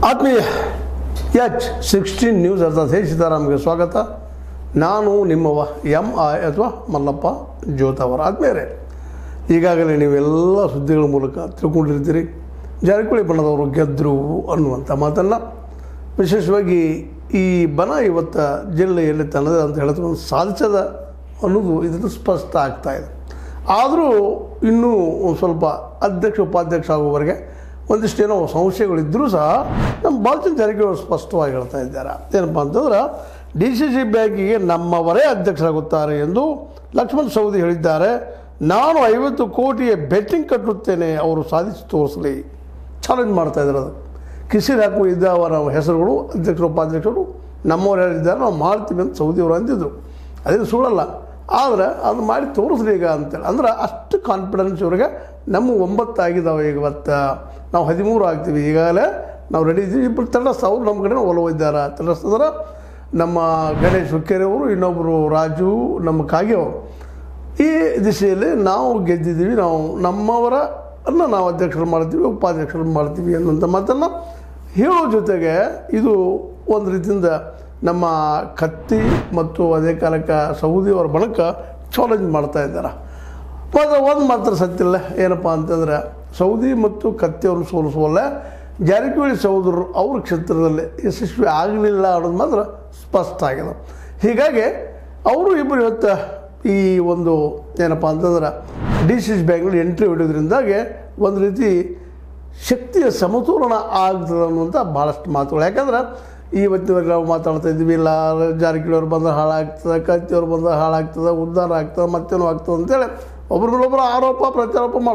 ಆತ್ಮೀಯ H16 news ಅರ್ಥಾತ್ ಹೇ ಸೀತಾರಾಮ್ಗೆ ಸ್ವಾಗತ. ನಾನು ನಿಮ್ಮವ MI ಅಥವಾ ಮಲ್ಲಪ್ಪ ಜೋತವರ. ಆದ್ಮೇಲೆ ಈಗಾಗಲೇ ನೀವೆಲ್ಲ ಸುದ್ದಿಗಳ ಮೂಲಕ ತಿಳ್ಕೊಂಡಿರ್ತೀರಿ, ಜಾರಕಿಹೊಳಿ ಬಣದವರು ಗೆದ್ದರು ಅನ್ನುವಂಥ ಮಾತನ್ನು. ವಿಶೇಷವಾಗಿ ಈ ಬಣ ಇವತ್ತು ಜಿಲ್ಲೆಯಲ್ಲಿ ತನ್ನದೇ ಅಂತ ಹೇಳಿದ್ರು ಸಾಧಿಸದ ಅನ್ನೋದು ಇದನ್ನು ಸ್ಪಷ್ಟ ಆಗ್ತಾಯಿದೆ. ಆದರೂ ಇನ್ನೂ ಒಂದು ಸ್ವಲ್ಪ ಅಧ್ಯಕ್ಷ ಉಪಾಧ್ಯಕ್ಷ ಆಗುವವರೆಗೆ ಒಂದಿಷ್ಟೇನೋ ಸಂಶಯಗಳಿದ್ದರೂ ಸಹ ನಮ್ಮ ಬಾಲಚಂದ್ರ ಜಾರಕಿಹೊಳಿ ಸ್ಪಷ್ಟವಾಗಿ ಹೇಳ್ತಾ ಇದ್ದಾರೆ. ಏನಪ್ಪ ಅಂತಂದ್ರೆ DCC ಬ್ಯಾಂಕಿಗೆ ನಮ್ಮವರೇ ಅಧ್ಯಕ್ಷರಾಗುತ್ತಾರೆ ಎಂದು ಲಕ್ಷ್ಮಣ್ ಸವದಿ ಹೇಳಿದ್ದಾರೆ. ನಾನು 50 ಕೋಟಿಯ ಬೆಟ್ಟಿಂಗ್ ಕಟ್ಟುತ್ತೇನೆ, ಅವರು ಸಾಧಿಸಿ ತೋರಿಸಲಿ ಚಾಲೆಂಜ್ ಮಾಡ್ತಾ ಇದ್ದಾರೆ. ಅದು ಕಿಸಿಲ್ ಹಾಕುವ ಇದ್ದವರ ಹೆಸರುಗಳು ಅಧ್ಯಕ್ಷರು ಉಪಾಧ್ಯಕ್ಷರು ನಮ್ಮವ್ರು ಯಾರಿದ್ದಾರೆ ನಾವು ಮಾಡ್ತೀವಿ ಅಂತ ಸೌದಿಯವರು ಅಂದಿದ್ರು. ಅದೇನು ಸುಳ್ಳಲ್ಲ, ಆದರೆ ಅದು ಮಾಡಿ ತೋರಿಸ್ಲಿ ಈಗ ಅಂತೇಳಿ. ಅಂದ್ರೆ ಅಷ್ಟು ಕಾನ್ಫಿಡೆನ್ಸ್ ಇವ್ರಿಗೆ. ನಮ್ಮ 9 ಆಗಿದ್ದಾವೆ, ಇವತ್ತು ನಾವು 13 ಆಗ್ತೀವಿ. ಈಗಾಗಲೇ ನಾವು ರೆಡಿ ಇದ್ದೀವಿ. ಇಬ್ಬರು ತಟಸ್ಥ ಅವರು ನಮ್ಮ ಕಡೆ ಒಲವಿದ್ದಾರೆ. ತಟಸ್ಥದ್ರೆ ನಮ್ಮ ಗಣೇಶ್ ಹುಕ್ಕೇರಿ ಅವರು, ಇನ್ನೊಬ್ಬರು ರಾಜು, ನಮ್ಮ ಕಾಗೆ ಅವರು. ಈ ದಿಶೆಯಲ್ಲಿ ನಾವು ಗೆದ್ದಿದ್ದೀವಿ, ನಾವು ನಮ್ಮವರನ್ನು ನಾವು ಅಧ್ಯಕ್ಷರು ಮಾಡ್ತೀವಿ, ಉಪಾಧ್ಯಕ್ಷರು ಮಾಡ್ತೀವಿ ಅನ್ನುವಂಥ ಮಾತನ್ನು ಹೇಳೋ ಜೊತೆಗೆ ಇದು ಒಂದು ರೀತಿಯಿಂದ ನಮ್ಮ ಕತ್ತಿ ಮತ್ತು ಅದೇ ಕಾಲಕ್ಕೆ ಸೌದಿಯವರ ಬಣಕ್ಕೆ ಚಾಲೆಂಜ್ ಮಾಡ್ತಾ ಇದ್ದಾರೆ. ಮತ್ತು ಒಂದು ಮಾತ್ರ ಸತ್ತಿಲ್ಲ, ಏನಪ್ಪ ಅಂತಂದರೆ ಸೌದಿ ಮತ್ತು ಕತ್ತಿಯವರು ಸೋಲಿಸುವಲ್ಲ, ಜಾರಕಿಹೊಳಿ ಸಹೋದರರು ಅವ್ರ ಕ್ಷೇತ್ರದಲ್ಲಿ ಯಶಸ್ವಿ ಆಗಲಿಲ್ಲ ಅನ್ನೋದು ಮಾತ್ರ ಸ್ಪಷ್ಟ ಆಗಿದೆ. ಹೀಗಾಗಿ ಅವರು ಇಬ್ಬರು ಇವತ್ತು ಈ ಒಂದು ಏನಪ್ಪ ಅಂತಂದ್ರೆ DCC ಬ್ಯಾಂಕ್ನಲ್ಲಿ ಎಂಟ್ರಿ ಹೊಡೆಯೋದ್ರಿಂದಾಗೆ ಒಂದು ರೀತಿ ಶಕ್ತಿಯ ಸಮತೋಲನ ಆಗ್ತದೆ ಅನ್ನುವಂಥ ಭಾಳಷ್ಟು ಮಾತುಗಳು. ಯಾಕಂದ್ರೆ ಇವತ್ತಿನವರೆಗೆ ನಾವು ಮಾತಾಡ್ತಾ ಇದ್ದೀವಿ, ಇಲ್ಲ ಜಾರಕಿಹೊಳಿ ಅವ್ರು ಬಂದರೆ ಹಾಳಾಗ್ತದೆ, ಕತ್ತಿಯವ್ರು ಬಂದರೆ ಹಾಳಾಗ್ತದೆ, ಉದ್ಧಾರ ಆಗ್ತದೆ, ಮತ್ತೇನೋ ಆಗ್ತದೆ ಅಂತೇಳಿ ಒಬ್ರ ಮೇಲೊಬ್ಬರು ಆರೋಪ ಪ್ರತ್ಯಾರೋಪ ಮಾಡ್ತಾರೆ.